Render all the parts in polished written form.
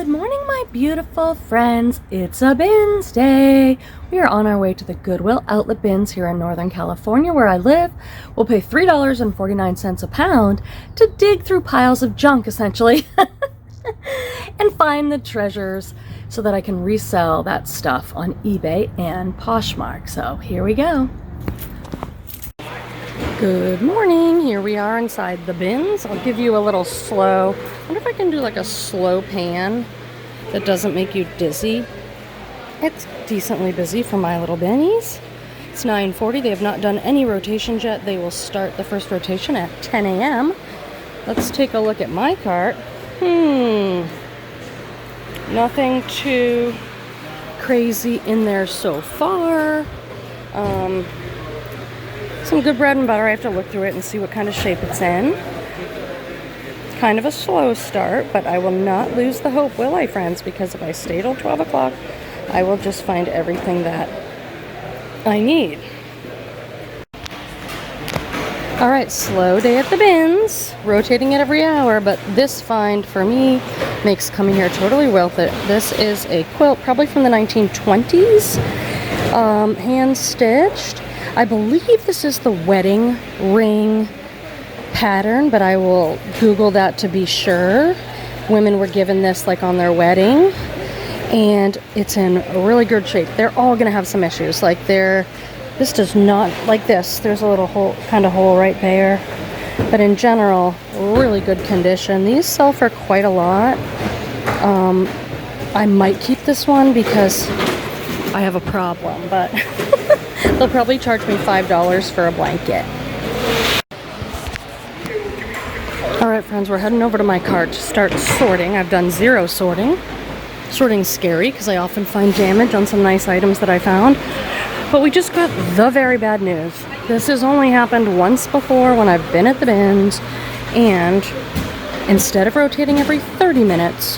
Good morning, my beautiful friends. It's a bins day. We are on our way to the Goodwill Outlet Bins here in Northern California where I live. We'll pay $3.49 a pound to dig through piles of junk, essentially, and find the treasures so that I can resell that stuff on eBay and Poshmark. So here we go. Good morning. Here we are inside the bins. I'll give you a little slow. I wonder if I can do like a slow pan that doesn't make you dizzy. It's decently busy for my little bennies. It's 9:40. They have not done any rotations yet. They will start the first rotation at 10 a.m. Let's take a look at my cart. Nothing too crazy in there so far. Some good bread and butter. I have to look through it and see what kind of shape it's in. Kind of a slow start, but I will not lose the hope, will I, friends? Because if I stay till 12 o'clock, I will just find everything that I need. All right, slow day at the bins, rotating it every hour, but this find for me makes coming here totally worth it. This is a quilt, probably from the 1920s, hand stitched. I believe this is the wedding ring pattern, but I will Google that to be sure. Women were given this like on their wedding, and it's in really good shape. They're all gonna have some issues. Like this does not, like this, there's a little hole, kind of hole right there. But in general, really good condition. These sell for quite a lot. I might keep this one because I have a problem, but they'll probably charge me $5 for a blanket. All right, friends, we're heading over to my cart to start sorting. I've done zero sorting. Sorting's scary because I often find damage on some nice items that I found. But we just got the very bad news. This has only happened once before when I've been at the bins, and instead of rotating every 30 minutes,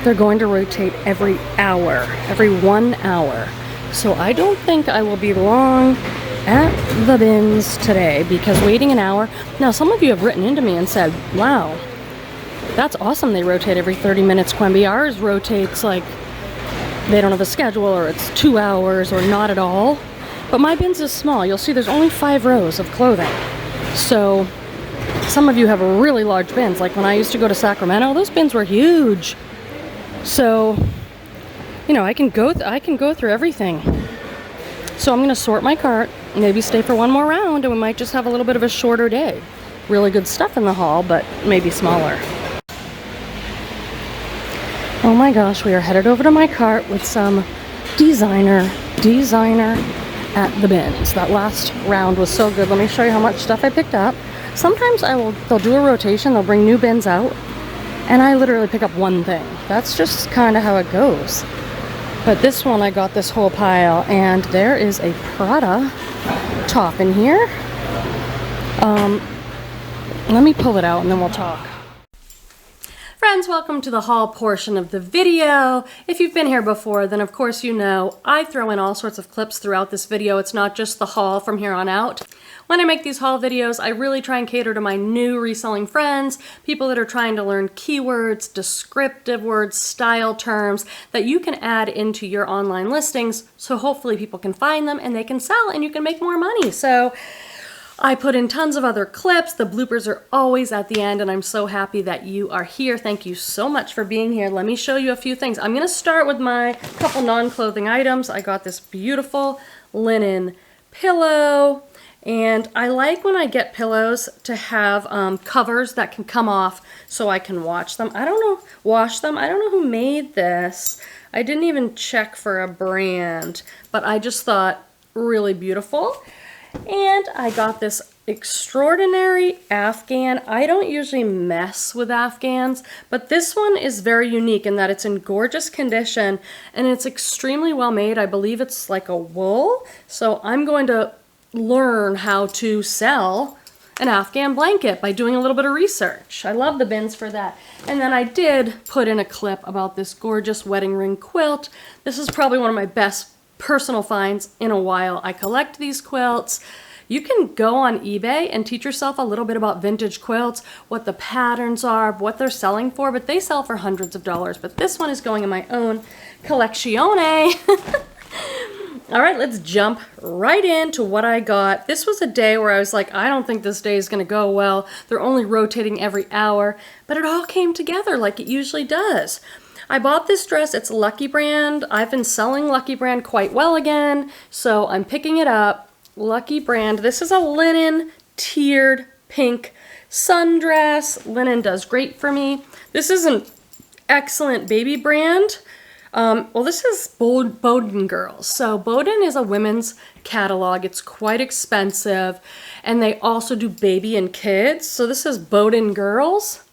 they're going to rotate every hour, every 1 hour. So I don't think I will be long at the bins today because waiting an hour. Now, some of you have written into me and said, wow, that's awesome. They rotate every 30 minutes, Quenby. Ours rotates like they don't have a schedule, or it's 2 hours, or not at all. But my bins is small. You'll see there's only 5 rows of clothing. So some of you have really large bins. Like when I used to go to Sacramento, those bins were huge. So, you know, I can go through everything. So I'm going to sort my cart, maybe stay for one more round, and we might just have a little bit of a shorter day. Really good stuff in the haul, but maybe smaller. Oh my gosh, we are headed over to my cart with some designer at the bins. That last round was so good. Let me show you how much stuff I picked up. Sometimes they'll do a rotation, they'll bring new bins out, and I literally pick up one thing. That's just kind of how it goes. But this one, I got this whole pile, and there is a Prada top in here. Let me pull it out and then we'll talk. Friends, welcome to the haul portion of the video. If you've been here before, then of course you know I throw in all sorts of clips throughout this video. It's not just the haul from here on out. When I make these haul videos, I really try and cater to my new reselling friends, people that are trying to learn keywords, descriptive words, style terms that you can add into your online listings, so hopefully people can find them and they can sell and you can make more money. So I put in tons of other clips. The bloopers are always at the end, and I'm so happy that you are here. Thank you so much for being here. Let me show you a few things. I'm gonna start with my couple non-clothing items. I got this beautiful linen pillow, and I like when I get pillows to have covers that can come off so I can wash them. I don't know who made this. I didn't even check for a brand, but I just thought really beautiful. And I got this extraordinary Afghan. I don't usually mess with Afghans, but this one is very unique in that it's in gorgeous condition and it's extremely well made. I believe it's like a wool. So I'm going to learn how to sell an Afghan blanket by doing a little bit of research. I love the bins for that. And then I did put in a clip about this gorgeous wedding ring quilt. This is probably one of my best personal finds in a while. I collect these quilts. You can go on eBay and teach yourself a little bit about vintage quilts, what the patterns are, what they're selling for, but they sell for hundreds of dollars. But this one is going in my own collectione. All right, let's jump right into what I got. This was a day where I was like, I don't think this day is gonna go well. They're only rotating every hour, but it all came together like it usually does. I bought this dress, it's Lucky Brand. I've been selling Lucky Brand quite well again, so I'm picking it up. Lucky Brand, this is a linen tiered pink sundress. Linen does great for me. This is an excellent baby brand. Well, this is Bowden Girls. So Bowden is a women's catalog. It's quite expensive, and they also do baby and kids. So this is Bowden Girls,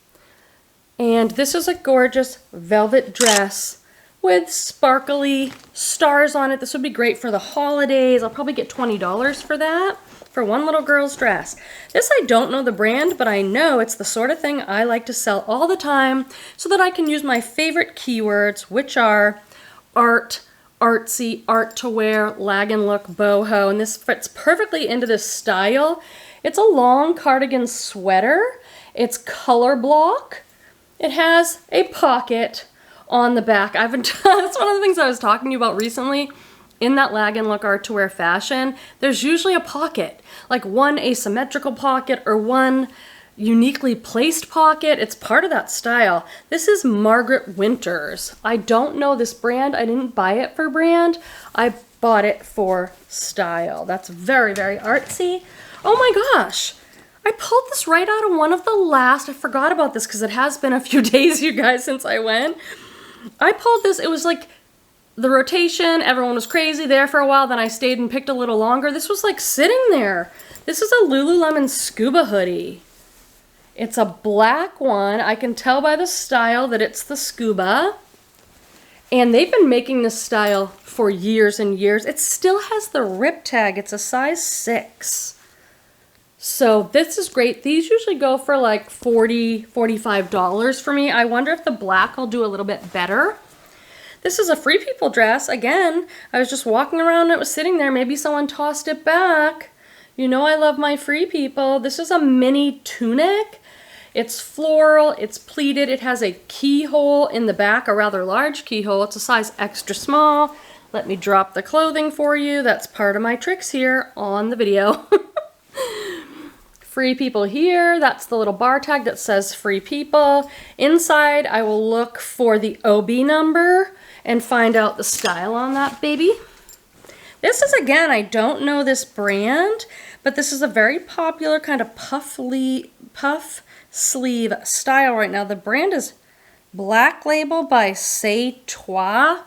and this is a gorgeous velvet dress with sparkly stars on it. This would be great for the holidays. I'll probably get $20 for that, for one little girl's dress. This, I don't know the brand, but I know it's the sort of thing I like to sell all the time so that I can use my favorite keywords, which are art, artsy, art to wear, lag and look, boho, and this fits perfectly into this style. It's a long cardigan sweater. It's color block. It has a pocket on the back. That's one of the things I was talking to you about recently. In that lag and look art to wear fashion, there's usually a pocket, like one asymmetrical pocket or one uniquely placed pocket. It's part of that style. This is Margaret Winters. I don't know this brand. I didn't buy it for brand. I bought it for style. That's very, very artsy. Oh my gosh. I pulled this right out of one of the last, I forgot about this because it has been a few days, you guys, since I went. I pulled this, it was like the rotation, everyone was crazy there for a while, then I stayed and picked a little longer. This was like sitting there. This is a Lululemon scuba hoodie. It's a black one. I can tell by the style that it's the scuba. And they've been making this style for years and years. It still has the rip tag. It's a size 6. So this is great. These usually go for like $40, $45 for me. I wonder if the black will do a little bit better. This is a Free People dress. Again, I was just walking around and it was sitting there. Maybe someone tossed it back. You know I love my Free People. This is a mini tunic. It's floral, it's pleated, it has a keyhole in the back, a rather large keyhole. It's a size extra small. Let me drop the clothing for you. That's part of my tricks here on the video. Free People here. That's the little bar tag that says Free People. Inside, I will look for the OB number and find out the style on that baby. This is, again, I don't know this brand, but this is a very popular kind of puff sleeve style right now. The brand is Black Label by C'est Toi.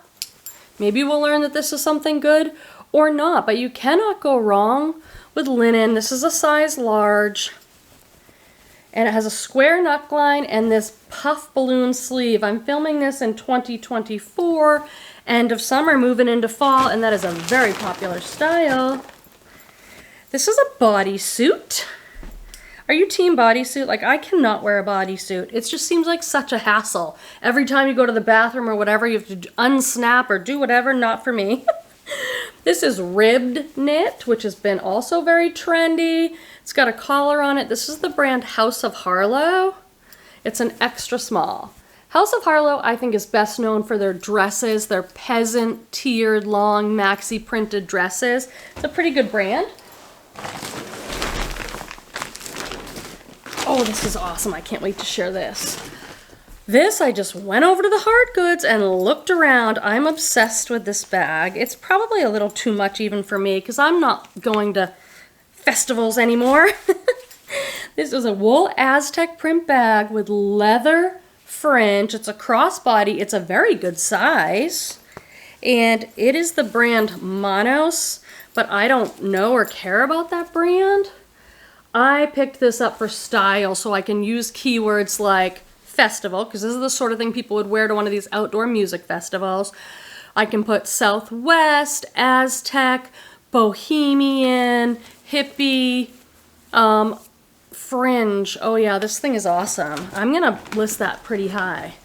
Maybe we'll learn that this is something good or not, but you cannot go wrong with linen. This is a size large, and it has a square neckline and this puff balloon sleeve. I'm filming this in 2024, end of summer, moving into fall, and that is a very popular style. This is a bodysuit. Are you team bodysuit? Like, I cannot wear a bodysuit. It just seems like such a hassle. Every time you go to the bathroom or whatever, you have to unsnap or do whatever. Not for me. This is ribbed knit, which has been also very trendy. It's got a collar on it. This is the brand House of Harlow. It's an extra small. House of Harlow, I think, is best known for their dresses, their peasant, tiered, long, maxi printed dresses. It's a pretty good brand. Oh, this is awesome. I can't wait to share this. This, I just went over to the hard goods and looked around. I'm obsessed with this bag. It's probably a little too much even for me because I'm not going to festivals anymore. This is a wool Aztec print bag with leather fringe. It's a crossbody. It's a very good size. And it is the brand Manos, but I don't know or care about that brand. I picked this up for style so I can use keywords like festival, because this is the sort of thing people would wear to one of these outdoor music festivals. I can put Southwest, Aztec, Bohemian, hippie, fringe. Oh yeah, this thing is awesome. I'm gonna list that pretty high.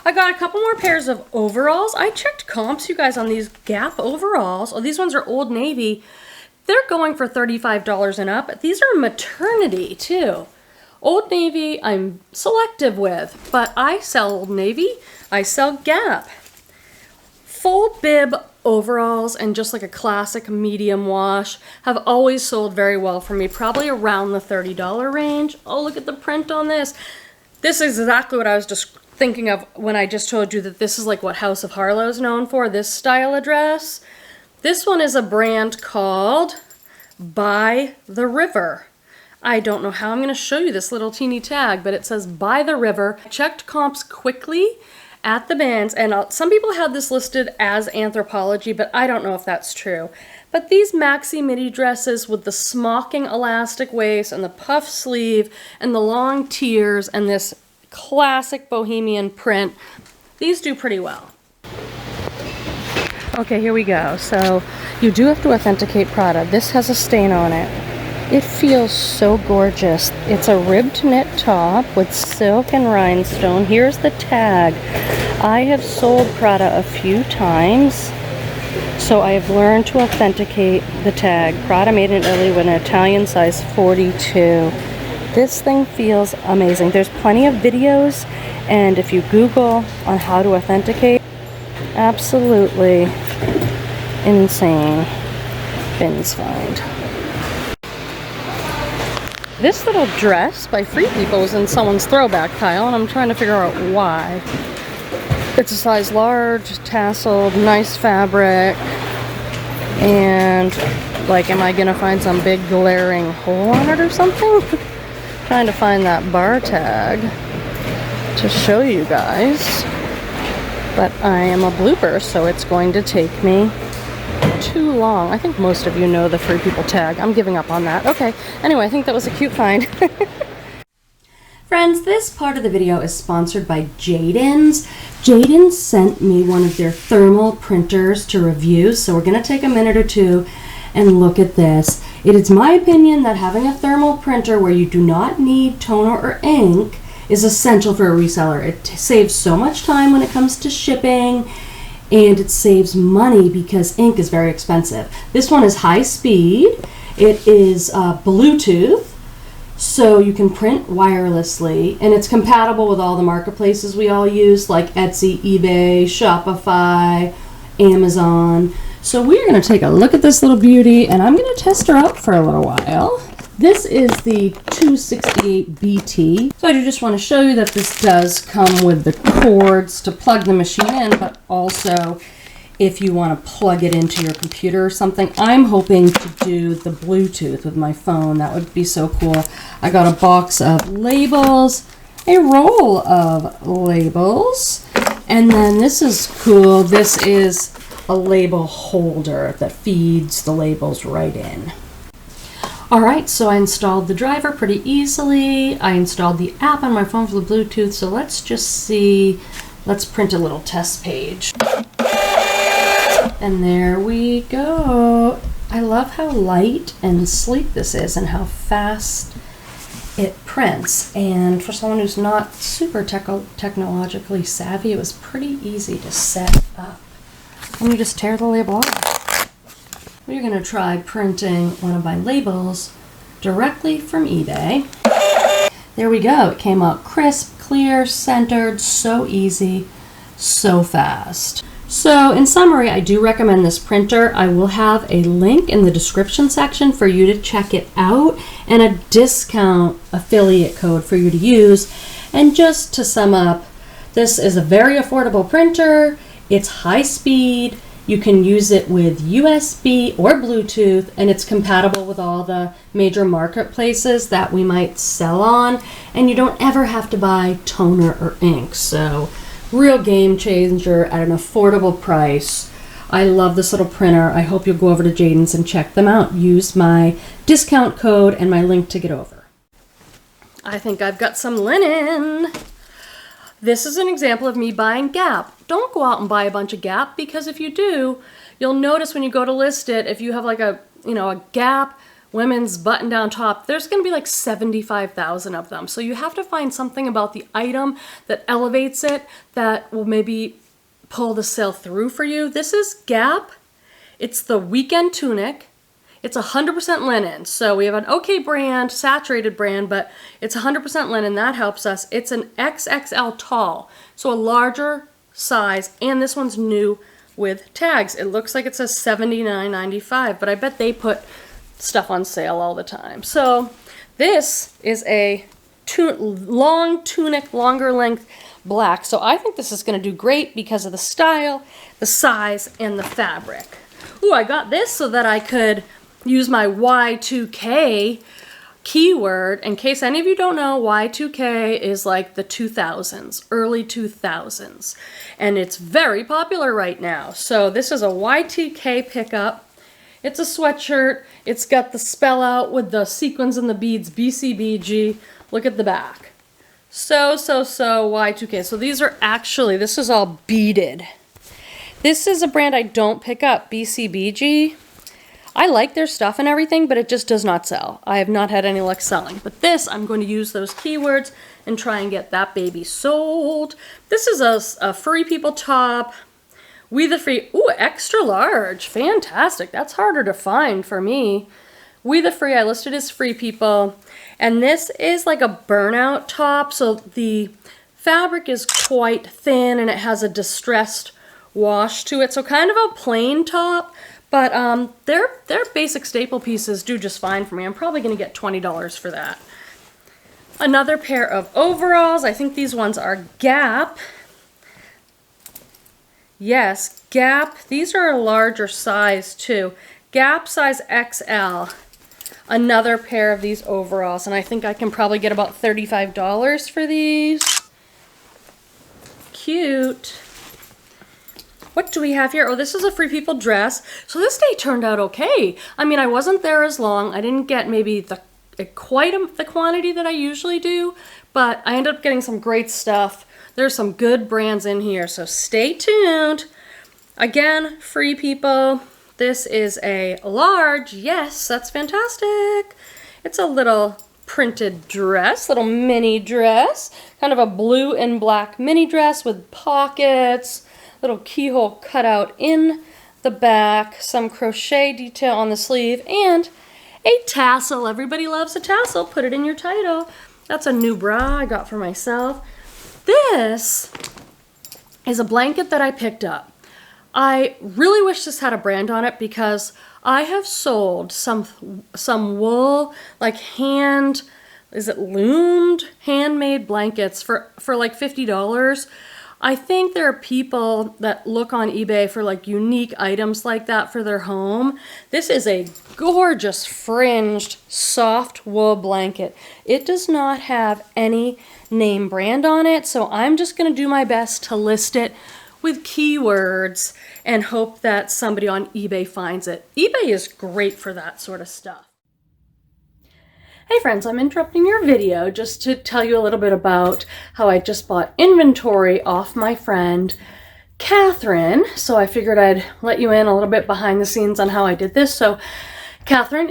I got a couple more pairs of overalls. I checked comps, you guys, on these Gap overalls. Oh, these ones are Old Navy. they're going for $35 and up. These are maternity too. Old Navy, I'm selective with, but I sell Old Navy, I sell Gap. Full bib overalls and just like a classic medium wash have always sold very well for me, probably around the $30 range. Oh, look at the print on this. This is exactly what I was just thinking of when I just told you that this is like what House of Harlow's known for, this style of dress. This one is a brand called By the River. I don't know how I'm going to show you this little teeny tag, but it says By the River. I checked comps quickly at the bins, and some people had this listed as Anthropologie, but I don't know if that's true. But these maxi midi dresses with the smocking elastic waist and the puff sleeve and the long tiers and this classic bohemian print, these do pretty well. Okay, here we go. So you do have to authenticate product. This has a stain on it. It feels so gorgeous. It's a ribbed knit top with silk and rhinestone. Here's the tag. I have sold Prada a few times, so I have learned to authenticate the tag. Prada made in Italy with an Italian size 42. This thing feels amazing. There's plenty of videos, and if you Google on how to authenticate, absolutely insane bins find. This little dress by Free People was in someone's throwback pile, and I'm trying to figure out why. It's a size large, tasseled, nice fabric, and like, am I gonna find some big glaring hole on it or something? Trying to find that bar tag to show you guys, but I am a blooper, so it's going to take me too long. I think most of you know the Free People tag. I'm giving up on that. Okay, anyway, I think that was a cute find. Friends, this part of the video is sponsored by JADENS. JADENS sent me one of their thermal printers to review, so we're going to take a minute or two and look at this. It is my opinion that having a thermal printer where you do not need toner or ink is essential for a reseller. It saves so much time when it comes to shipping, and it saves money because ink is very expensive. This one is high speed. It is Bluetooth, so you can print wirelessly, and it's compatible with all the marketplaces we all use, like Etsy, eBay, Shopify, Amazon. So we're going to take a look at this little beauty, and I'm going to test her out for a little while. This is the 268BT. So I just want to show you that this does come with the cords to plug the machine in, but also if you want to plug it into your computer or something. I'm hoping to do the Bluetooth with my phone. That would be so cool. I got a box of labels, a roll of labels, and then this is cool. This is a label holder that feeds the labels right in. Alright, so I installed the driver pretty easily. I installed the app on my phone for the Bluetooth, so let's just see. Let's print a little test page. And there we go. I love how light and sleek this is and how fast it prints. And for someone who's not super technologically savvy, it was pretty easy to set up. And you just tear the label off. We're going to try printing one of my labels directly from eBay. There we go. It came out crisp, clear, centered, so easy, so fast. So in summary, I do recommend this printer. I will have a link in the description section for you to check it out and a discount affiliate code for you to use. And just to sum up, this is a very affordable printer. It's high speed. You can use it with USB or Bluetooth, and it's compatible with all the major marketplaces that we might sell on, and you don't ever have to buy toner or ink. So real game changer at an affordable price. I love this little printer. I hope you'll go over to JADENS and check them out. Use my discount code and my link to get over. I think I've got some linen. This is an example of me buying Gap. Don't go out and buy a bunch of Gap, because if you do, you'll notice when you go to list it, if you have like a Gap women's button-down top, there's going to be like 75,000 of them. So you have to find something about the item that elevates it, that will maybe pull the sale through for you. This is Gap. It's the weekend tunic. It's 100% linen. So we have an okay brand, saturated brand, but it's 100% linen. That helps us. It's an XXL tall, so a larger size, and this one's new with tags. It looks like it says $79.95, but I bet they put stuff on sale all the time. So this is a long tunic, longer length black. So I think this is going to do great because of the style, the size, and the fabric. Ooh, I got this so that I could use my Y2K keyword. In case any of you don't know, Y2K is like the 2000s, early 2000s. And it's very popular right now. So this is a Y2K pickup. It's a sweatshirt. It's got the spell out with the sequins and the beads, BCBG. Look at the back. So Y2K. So these are actually, this is all beaded. This is a brand I don't pick up, BCBG. I like their stuff and everything, but it just does not sell. I have not had any luck selling. But this, I'm going to use those keywords and try and get that baby sold. This is a Free People top. We the Free, ooh, extra large, fantastic. That's harder to find for me. We the Free, I listed as Free People. And this is like a burnout top, so the fabric is quite thin and it has a distressed wash to it. So kind of a plain top, but their basic staple pieces do just fine for me. I'm probably gonna get $20 for that. Another pair of overalls. I think these ones are Gap. Yes, Gap. These are a larger size too. Gap size XL. Another pair of these overalls, and I think I can probably get about $35 for these. Cute. What do we have here? Oh, this is a Free People dress. So this day turned out okay. I mean, I wasn't there as long. I didn't get maybe quite the quantity that I usually do, but I ended up getting some great stuff. There's some good brands in here, so stay tuned. Again, Free People. This is a large. Yes, that's fantastic. It's a little printed dress, little mini dress, kind of a blue and black mini dress with pockets, little keyhole cutout in the back, some crochet detail on the sleeve, and a tassel. Everybody loves a tassel. Put it in your title. That's a new bra I got for myself. This is a blanket that I picked up. I really wish this had a brand on it because I have sold some wool, like loomed, handmade blankets for like $50. I think there are people that look on eBay for like unique items like that for their home. This is a gorgeous fringed soft wool blanket. It does not have any name brand on it, so I'm just going to do my best to list it with keywords and hope that somebody on eBay finds it. eBay is great for that sort of stuff. Hey friends, I'm interrupting your video just to tell you a little bit about how I just bought inventory off my friend Catherine. So I figured I'd let you in a little bit behind the scenes on how I did this. So Catherine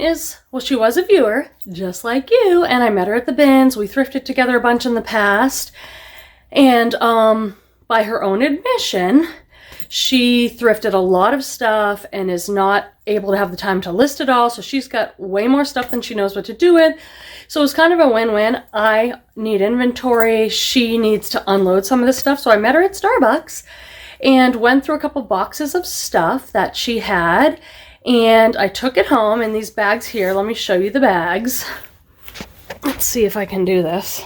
she was a viewer just like you, and I met her at the bins. We thrifted together a bunch in the past, and by her own admission, she thrifted a lot of stuff and is not able to have the time to list it all. So she's got way more stuff than she knows what to do with. So it's kind of a win-win. I need inventory. She needs to unload some of this stuff. So I met her at Starbucks and went through a couple boxes of stuff that she had. And I took it home in these bags here. Let me show you the bags. Let's see if I can do this.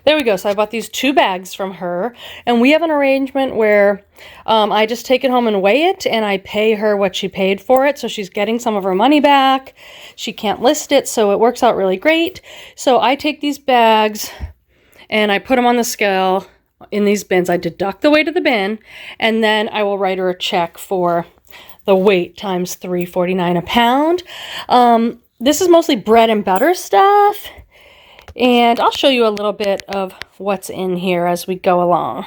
There we go. So I bought these 2 bags from her, and we have an arrangement where I just take it home and weigh it, and I pay her what she paid for it. So she's getting some of her money back. She can't list it, so it works out really great. So I take these bags and I put them on the scale in these bins. I deduct the weight of the bin, and then I will write her a check for the weight times $3.49 a pound. This is mostly bread and butter stuff. And I'll show you a little bit of what's in here as we go along.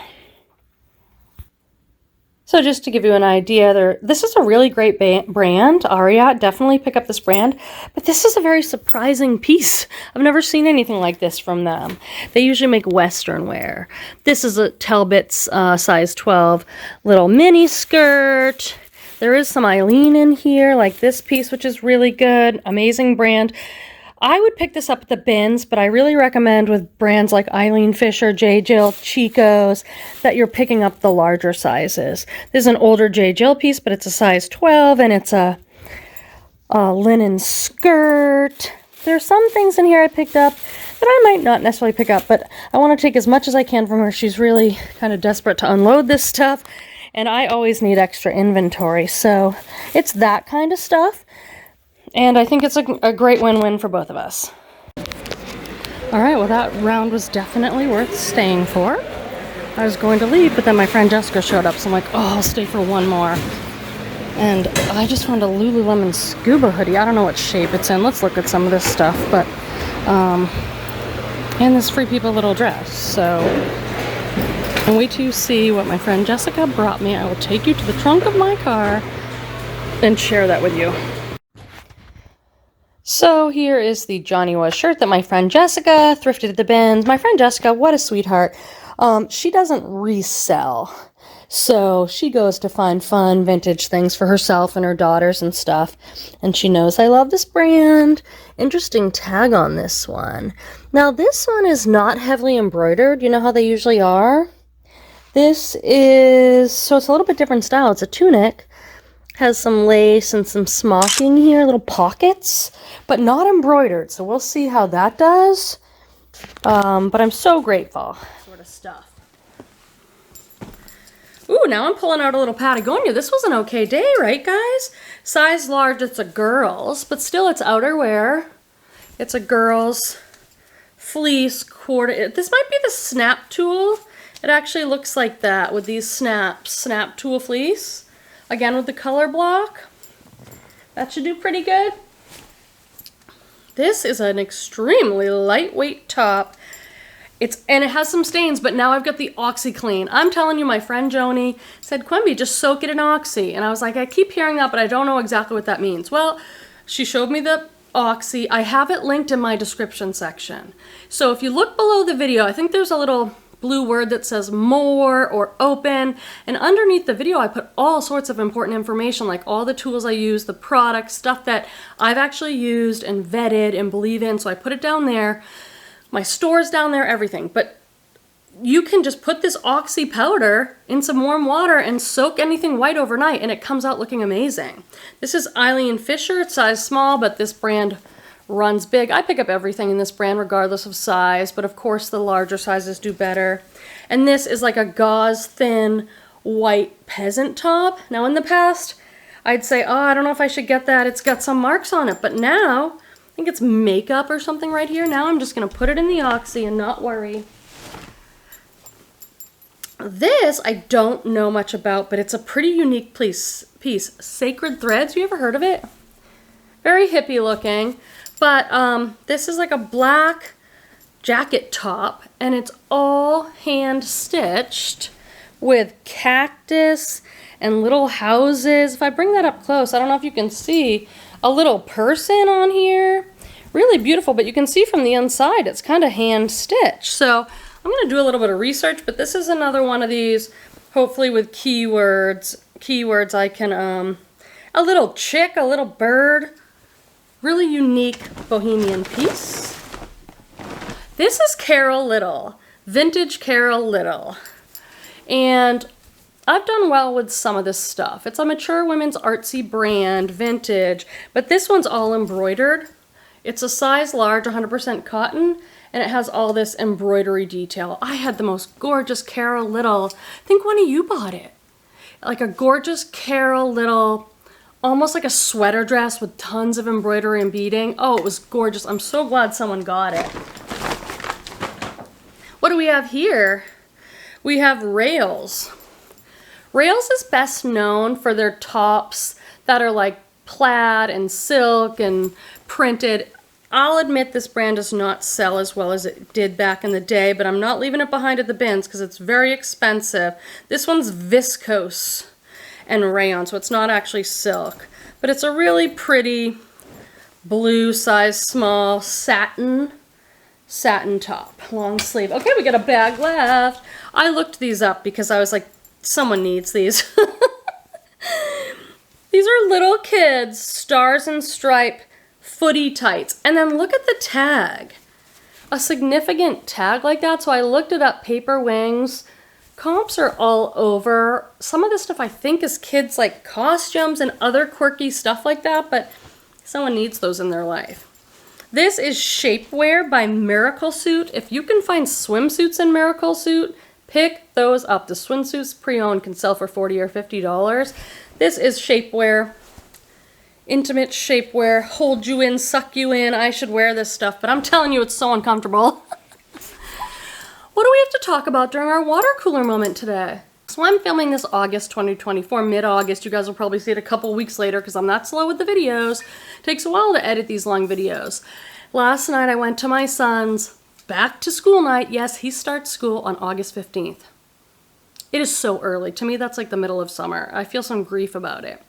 So just to give you an idea, this is a really great brand, Aria. Definitely pick up this brand. But this is a very surprising piece. I've never seen anything like this from them. They usually make Western wear. This is a Talbot's size 12 little mini skirt. There is some Eileen in here, like this piece, which is really good. Amazing brand. I would pick this up at the bins, but I really recommend with brands like Eileen Fisher, J. Jill, Chico's, that you're picking up the larger sizes. This is an older J. Jill piece, but it's a size 12, and it's a linen skirt. There's some things in here I picked up that I might not necessarily pick up, but I want to take as much as I can from her. She's really kind of desperate to unload this stuff, and I always need extra inventory, so it's that kind of stuff. And I think it's a great win-win for both of us. All right, well, that round was definitely worth staying for. I was going to leave, but then my friend Jessica showed up, so I'm like, oh, I'll stay for one more. And I just found a Lululemon scuba hoodie. I don't know what shape it's in. Let's look at some of this stuff. But, and this Free People little dress. So, and wait till you see what my friend Jessica brought me. I will take you to the trunk of my car and share that with you. So here is the Johnny Was shirt that my friend Jessica thrifted at the bins. My friend Jessica, what a sweetheart. She doesn't resell. So she goes to find fun vintage things for herself and her daughters and stuff. And she knows I love this brand. Interesting tag on this one. Now this one is not heavily embroidered. You know how they usually are? This is, so it's a little bit different style. It's a tunic. Has some lace and some smocking here, little pockets, but not embroidered. So we'll see how that does. But I'm so grateful. Sort of stuff. Ooh, now I'm pulling out a little Patagonia. This was an okay day, right, guys? Size large, it's a girl's, but still it's outerwear. It's a girl's fleece quarter. This might be the snap tool. It actually looks like that with these snap tool fleece. Again with the color block. That should do pretty good. This is an extremely lightweight top. And it has some stains, but now I've got the OxyClean. I'm telling you, my friend Joni said, Quenby, just soak it in Oxy. And I was like, I keep hearing that, but I don't know exactly what that means. Well, she showed me the Oxy. I have it linked in my description section. So if you look below the video, I think there's a little blue word that says more or open, and underneath the video I put all sorts of important information, like all the tools I use, the products, stuff that I've actually used and vetted and believe in. So I put it down there, my store's down there, everything. But you can just put this Oxy powder in some warm water and soak anything white overnight, and it comes out looking amazing. This is Eileen Fisher. It's size small, but this brand runs big. I pick up everything in this brand regardless of size, but of course the larger sizes do better. And this is like a gauze thin white peasant top. Now in the past I'd say, oh, I don't know if I should get that, it's got some marks on it, but now I think it's makeup or something right here. Now I'm just gonna put it in the Oxy and not worry. This I don't know much about, but it's a pretty unique piece. Sacred Threads, have you ever heard of it? Very hippie looking. But this is like a black jacket top, and it's all hand stitched with cactus and little houses. If I bring that up close, I don't know if you can see a little person on here. Really beautiful, but you can see from the inside it's kind of hand stitched. So I'm going to do a little bit of research, but this is another one of these, hopefully with keywords I can, a little chick, a little bird. Really unique bohemian piece. This is Carol Little, vintage Carol Little. And I've done well with some of this stuff. It's a mature women's artsy brand, vintage, but this one's all embroidered. It's a size large, 100% cotton, and it has all this embroidery detail. I had the most gorgeous Carol Little. I think one of you bought it. Like a gorgeous Carol Little, almost like a sweater dress with tons of embroidery and beading. Oh, it was gorgeous. I'm so glad someone got it. What do we have here? We have Rails. Rails is best known for their tops that are like plaid and silk and printed. I'll admit this brand does not sell as well as it did back in the day, but I'm not leaving it behind at the bins because it's very expensive. This one's viscose and rayon, so it's not actually silk, but it's a really pretty blue size small satin top, long sleeve. Okay, we got a bag left. I looked these up because I was like, someone needs these. These are little kids' stars and stripe footy tights. And then look at the tag. A significant tag like that. So I looked it up, Paper Wings. Comps are all over. Some of this stuff I think is kids like costumes and other quirky stuff like that, but someone needs those in their life. This is shapewear by Miracle Suit. If you can find swimsuits in Miracle Suit, pick those up. The swimsuits pre-owned can sell for $40 or $50. This is shapewear. Intimate shapewear, hold you in, suck you in. I should wear this stuff, but I'm telling you, it's so uncomfortable. What do we have to talk about during our water cooler moment today? So I'm filming this August 2024, mid-August. You guys will probably see it a couple weeks later because I'm that slow with the videos. It takes a while to edit these long videos. Last night I went to my son's back to school night. Yes, he starts school on August 15th. It is so early. To me, that's like the middle of summer. I feel some grief about it.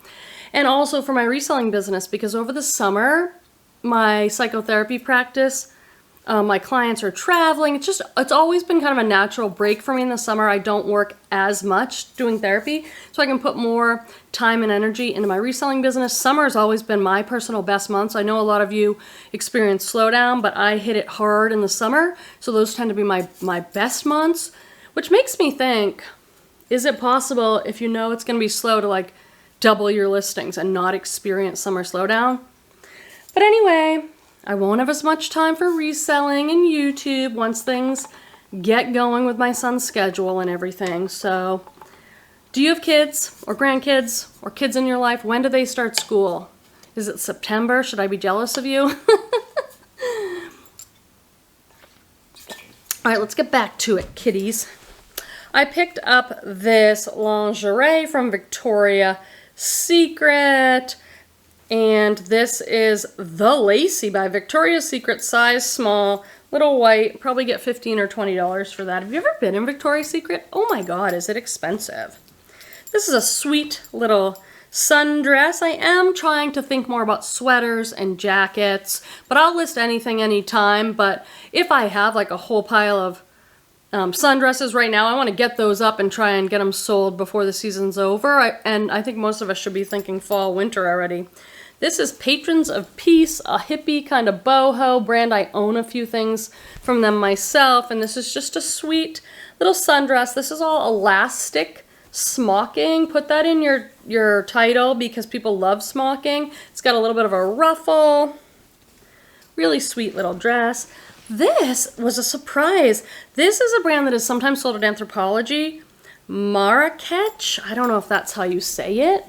And also for my reselling business, because over the summer, my psychotherapy practice, my clients are traveling. It's always been kind of a natural break for me in the summer. I don't work as much doing therapy, so I can put more time and energy into my reselling business. Summer has always been my personal best months. I know a lot of you experience slowdown, but I hit it hard in the summer, so those tend to be my best months, which makes me think, is it possible if you know it's going to be slow to like double your listings and not experience summer slowdown? But anyway, I won't have as much time for reselling and YouTube once things get going with my son's schedule and everything. So, do you have kids or grandkids or kids in your life? When do they start school? Is it September? Should I be jealous of you? All right, let's get back to it, kiddies. I picked up this lingerie from Victoria's Secret, and this is the Lacy by Victoria's Secret, size small, little white. Probably get $15 or $20 for that. Have you ever been in Victoria's Secret? Oh my God, is it expensive? This is a sweet little sundress. I am trying to think more about sweaters and jackets, but I'll list anything anytime. But if I have like a whole pile of sundresses right now, I want to get those up and try and get them sold before the season's over. And I think most of us should be thinking fall, winter already. This is Patrons of Peace, a hippie kind of boho brand. I own a few things from them myself, and this is just a sweet little sundress. This is all elastic smocking. Put that in your title because people love smocking. It's got a little bit of a ruffle. Really sweet little dress. This was a surprise. This is a brand that is sometimes sold at Anthropologie. Marrakech. I don't know if that's how you say it.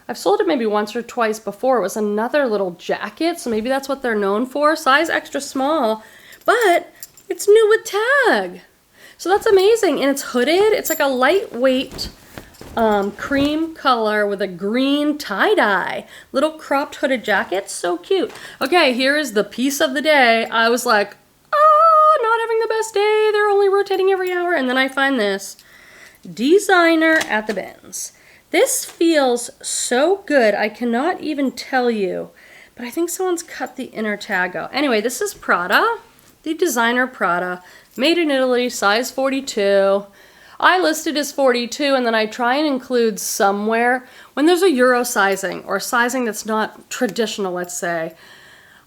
I've sold it maybe once or twice before. It was another little jacket, so maybe that's what they're known for. Size extra small, but it's new with tag. So that's amazing, and it's hooded. It's like a lightweight cream color with a green tie-dye. Little cropped hooded jacket, so cute. Okay, here is the piece of the day. I was like, oh, not having the best day. They're only rotating every hour. And then I find this designer at the bins. This feels so good. I cannot even tell you, but I think someone's cut the inner tag out. Anyway, this is Prada, the designer Prada, made in Italy, size 42. I listed as 42, and then I try and include somewhere when there's a Euro sizing or sizing that's not traditional, let's say.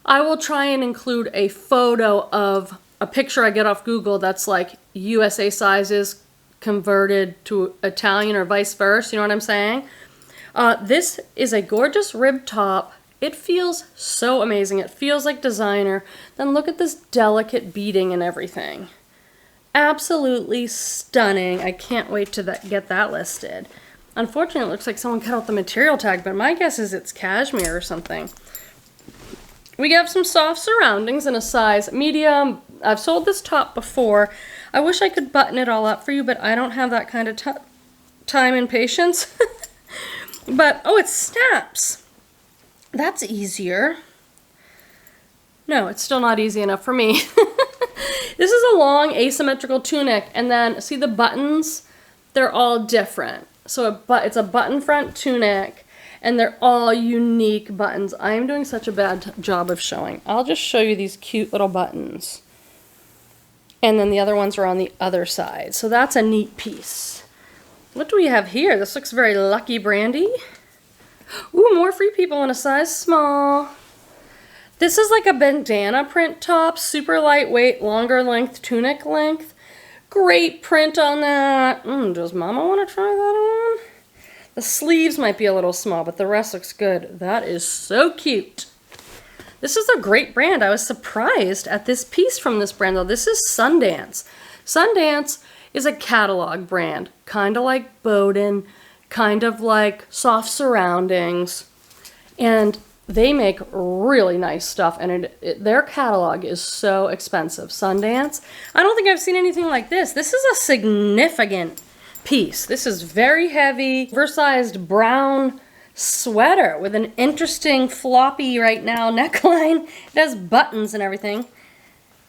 I will try and include a photo of a picture I get off Google that's like USA sizes converted to Italian or vice versa, you know what I'm saying? This is a gorgeous rib top. It feels so amazing. It feels like designer. Then look at this delicate beading and everything. Absolutely stunning. I can't wait to get that listed. Unfortunately, it looks like someone cut out the material tag, but my guess is it's cashmere or something. We have some soft surroundings in a size medium. I've sold this top before. I wish I could button it all up for you, but I don't have that kind of time and patience. But, oh, it snaps. That's easier. No, it's still not easy enough for me. This is a long asymmetrical tunic, and then see the buttons? They're all different. So it's a button front tunic, and they're all unique buttons. I am doing such a bad job of showing. I'll just show you these cute little buttons. And then the other ones are on the other side. So that's a neat piece. What do we have here? This looks very Lucky Brandy. Ooh, more Free People in a size small. This is like a bandana print top, super lightweight, longer length, tunic length. Great print on that. Does Mama want to try that on? The sleeves might be a little small, but the rest looks good. That is so cute. This is a great brand. I was surprised at this piece from this brand, though. This is Sundance. Sundance is a catalog brand, kind of like Bowden, kind of like Soft Surroundings, and they make really nice stuff, and their catalog is so expensive. Sundance. I don't think I've seen anything like this. This is a significant piece. This is very heavy, oversized brown sweater with an interesting floppy right now neckline. It has buttons and everything,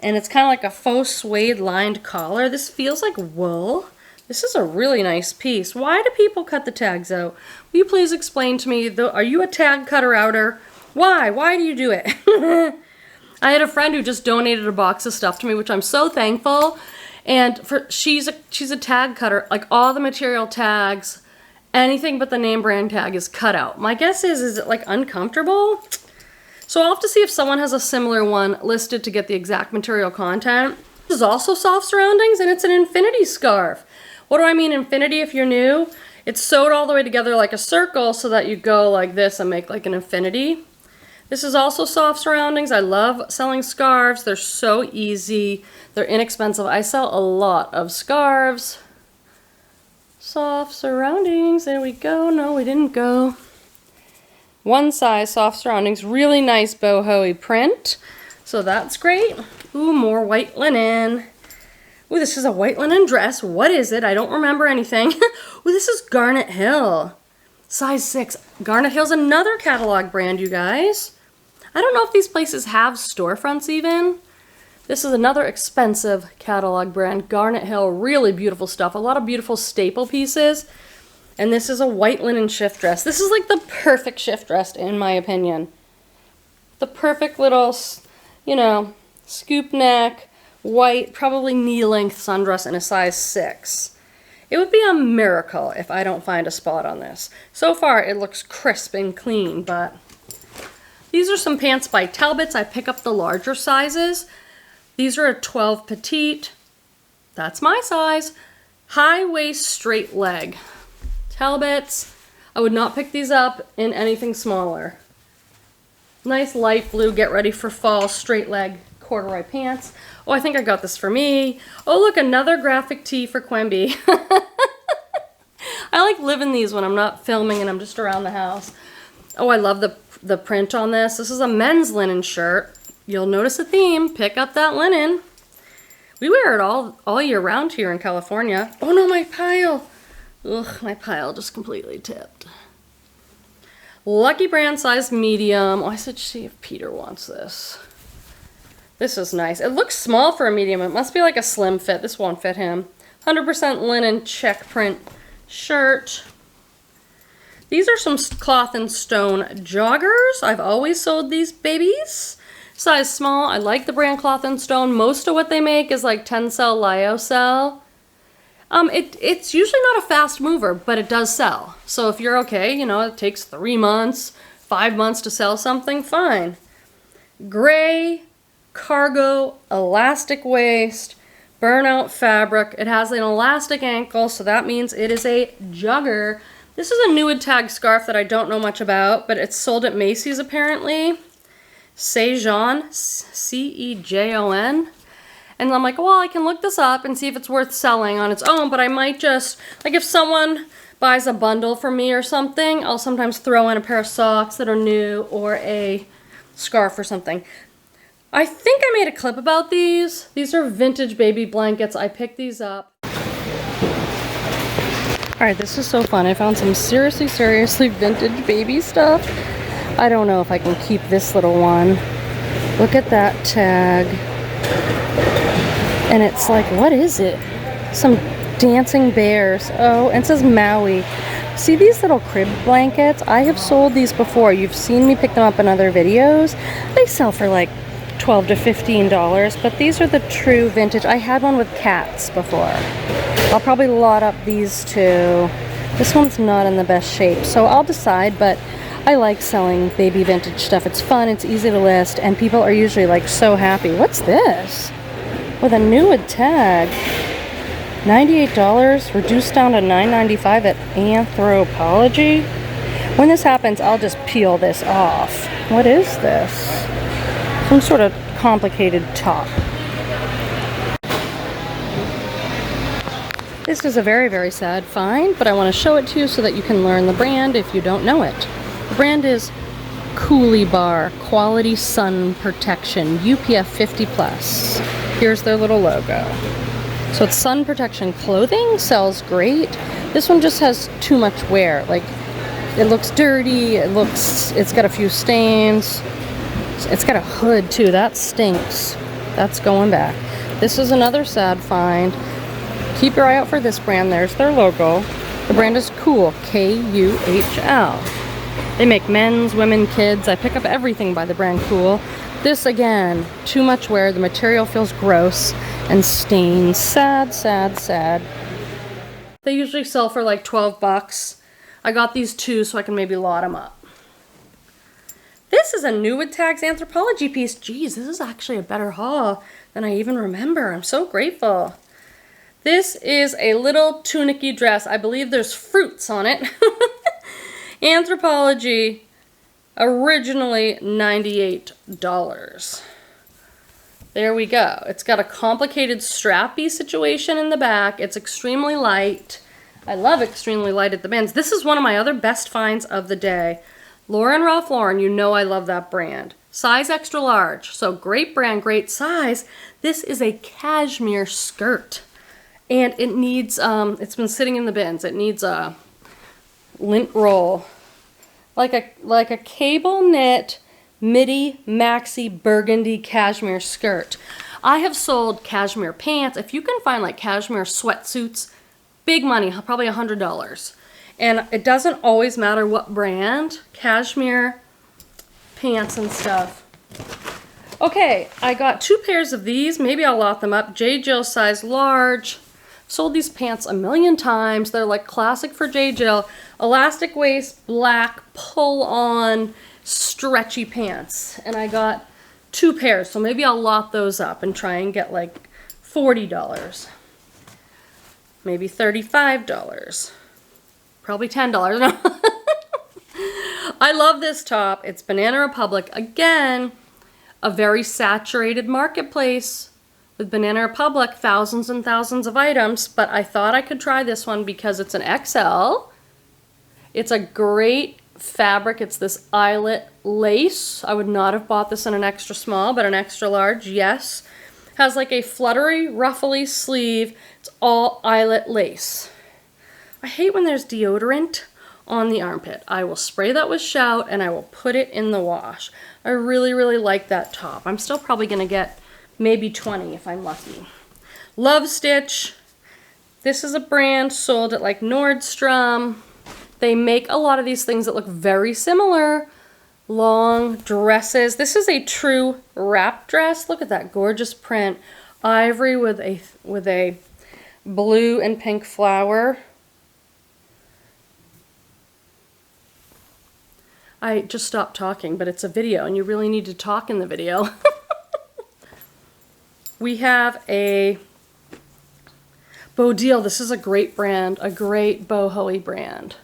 and it's kind of like a faux suede lined collar. This feels like wool. This is a really nice piece. Why do people cut the tags out? Will you please explain to me, are you a tag cutter outer? Why? Why do you do it? I had a friend who just donated a box of stuff to me, which I'm so thankful. And she's a tag cutter. Like all the material tags, anything but the name brand tag is cut out. My guess is it like uncomfortable? So I'll have to see if someone has a similar one listed to get the exact material content. This is also Soft Surroundings, and it's an infinity scarf. What do I mean infinity if you're new? It's sewed all the way together like a circle so that you go like this and make like an infinity. This is also Soft Surroundings. I love selling scarves. They're so easy. They're inexpensive. I sell a lot of scarves. Soft Surroundings. There we go. No, we didn't go. One size Soft Surroundings. Really nice boho-y print. So that's great. Ooh, more white linen. Ooh, this is a white linen dress. What is it? I don't remember anything. Ooh, this is Garnet Hill. Size 6. Garnet Hill's another catalog brand, you guys. I don't know if these places have storefronts even. This is another expensive catalog brand, Garnet Hill. Really beautiful stuff. A lot of beautiful staple pieces. And this is a white linen shift dress. This is like the perfect shift dress in my opinion. The perfect little, you know, scoop neck, white, probably knee-length sundress in a size 6. It would be a miracle if I don't find a spot on this. So far, it looks crisp and clean, but these are some pants by Talbots. I pick up the larger sizes. These are a 12 petite. That's my size. High waist, straight leg. Talbots. I would not pick these up in anything smaller. Nice light blue, get ready for fall, straight leg corduroy pants. Oh, I think I got this for me. Oh, look, another graphic tee for Quenby. I like living these when I'm not filming and I'm just around the house. Oh, I love the print on this. This is a men's linen shirt. You'll notice a theme. Pick up that linen. We wear it all year round here in California. Oh no, my pile. Ugh, my pile just completely tipped. Lucky Brand size medium. Oh, I should see if Peter wants this. This is nice. It looks small for a medium. It must be like a slim fit. This won't fit him. 100% linen check print shirt. These are some cloth and stone joggers. I've always sold these babies. Size small. I like the brand Cloth and Stone. Most of what they make is like Tencel, Lyocell. It's usually not a fast mover, but it does sell. So if you're okay, you know, it takes 3 months, 5 months to sell something, fine. Gray, cargo, elastic waist, burnout fabric. It has an elastic ankle, so that means it is a jogger. This is a Nude Tag scarf that I don't know much about, but it's sold at Macy's apparently. Cejon, C-E-J-O-N. And I'm like, well, I can look this up and see if it's worth selling on its own, but I might just, like if someone buys a bundle for me or something, I'll sometimes throw in a pair of socks that are new or a scarf or something. I think I made a clip about these. These are vintage baby blankets. I picked these up. Alright, this is so fun. I found some seriously vintage baby stuff. I don't know if I can keep this little one. Look at that tag. And it's like, what is it? Some dancing bears. Oh, and it says Maui. See these little crib blankets? I have sold these before. You've seen me pick them up in other videos. They sell for like $12 to $15, but these are the true vintage. I had one with cats before. I'll probably lot up these two. This one's not in the best shape, so I'll decide, but I like selling baby vintage stuff. It's fun, it's easy to list, and people are usually like so happy. What's this? With a new tag. $98, reduced down to $9.95 at Anthropologie. When this happens, I'll just peel this off. What is this? Some sort of complicated top. This is a very, very sad find, but I want to show it to you so that you can learn the brand if you don't know it. The brand is Coolie Bar Quality Sun Protection UPF 50+. Here's their little logo. So it's sun protection clothing, sells great. This one just has too much wear. Like, it looks dirty, it's got a few stains. It's got a hood too, that stinks. That's going back. This is another sad find. Keep your eye out for this brand. There's their logo. The brand is Cool, K-U-H-L. They make men's, women, kids. I pick up everything by the brand Cool. This again, too much wear. The material feels gross and stains. Sad, sad, sad. They usually sell for like 12 bucks. I got these two so I can maybe lot them up. This is a new with tags Anthropologie piece. Geez, this is actually a better haul than I even remember. I'm so grateful. This is a little tunic-y dress. I believe there's fruits on it. Anthropologie, originally $98. There we go. It's got a complicated strappy situation in the back. It's extremely light. I love extremely light at the bins. This is one of my other best finds of the day. Lauren Ralph Lauren, you know I love that brand. Size extra large. So great brand, great size. This is a cashmere skirt. And it needs, it's been sitting in the bins. It needs a lint roll. Like a cable knit midi maxi burgundy cashmere skirt. I have sold cashmere pants. If you can find like cashmere sweatsuits, big money, probably $100. And it doesn't always matter what brand. Cashmere pants and stuff. Okay, I got 2 pairs of these. Maybe I'll lot them up. J. Jill size large. Sold these pants a million times. They're like classic for J. Jill. Elastic waist, black, pull on, stretchy pants. And I got 2 pairs, so maybe I'll lot those up and try and get like $40. Maybe $35. Probably $10. No. I love this top. It's Banana Republic. Again, a very saturated marketplace with Banana Republic, thousands and thousands of items, but I thought I could try this one because it's an XL. It's a great fabric. It's this eyelet lace. I would not have bought this in an extra small, but an extra large, yes. Has like a fluttery, ruffly sleeve. It's all eyelet lace. I hate when there's deodorant on the armpit. I will spray that with Shout and I will put it in the wash. I really, really like that top. I'm still probably gonna get maybe 20 if I'm lucky. Love Stitch. This is a brand sold at like Nordstrom. They make a lot of these things that look very similar. Long dresses. This is a true wrap dress. Look at that gorgeous print. Ivory with a blue and pink flower. I just stopped talking, but it's a video and you really need to talk in the video. We have a Bodil. This is a great brand, a great boho-y brand.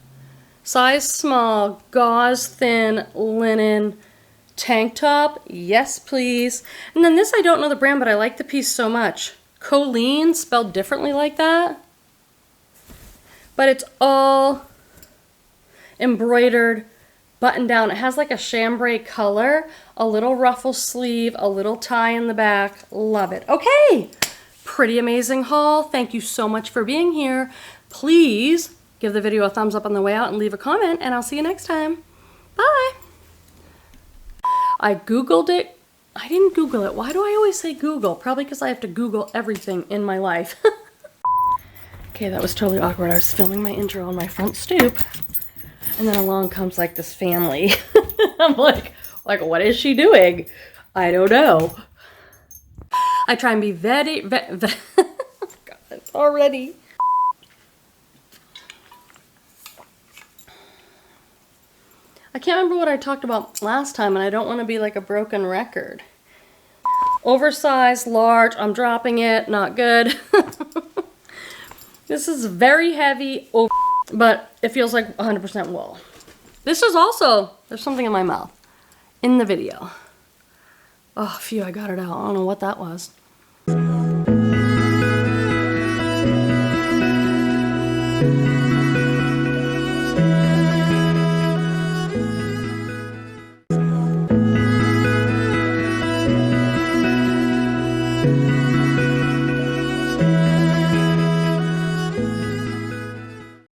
Size small, gauze thin, linen, tank top. Yes, please. And then this, I don't know the brand, but I like the piece so much. Colleen, spelled differently like that. But it's all embroidered button down. It has like a chambray color, a little ruffle sleeve, a little tie in the back. Love it. Okay, pretty amazing haul. Thank you so much for being here. Please give the video a thumbs up on the way out and leave a comment, and I'll see you next time. Bye. I Googled it. I didn't Google it. Why do I always say Google? Probably because I have to Google everything in my life. Okay, that was totally awkward. I was filming my intro on my front stoop. And then along comes like this family. I'm like, what is she doing? I don't know. I try and be very, God, it's already. I I can't remember what I talked about last time, and I don't want to be like a broken record. Oversized, large, I'm dropping it, not good. This is very heavy, but it feels like 100% wool. This is also, there's something in my mouth, in the video. Oh, phew, I got it out. I don't know what that was.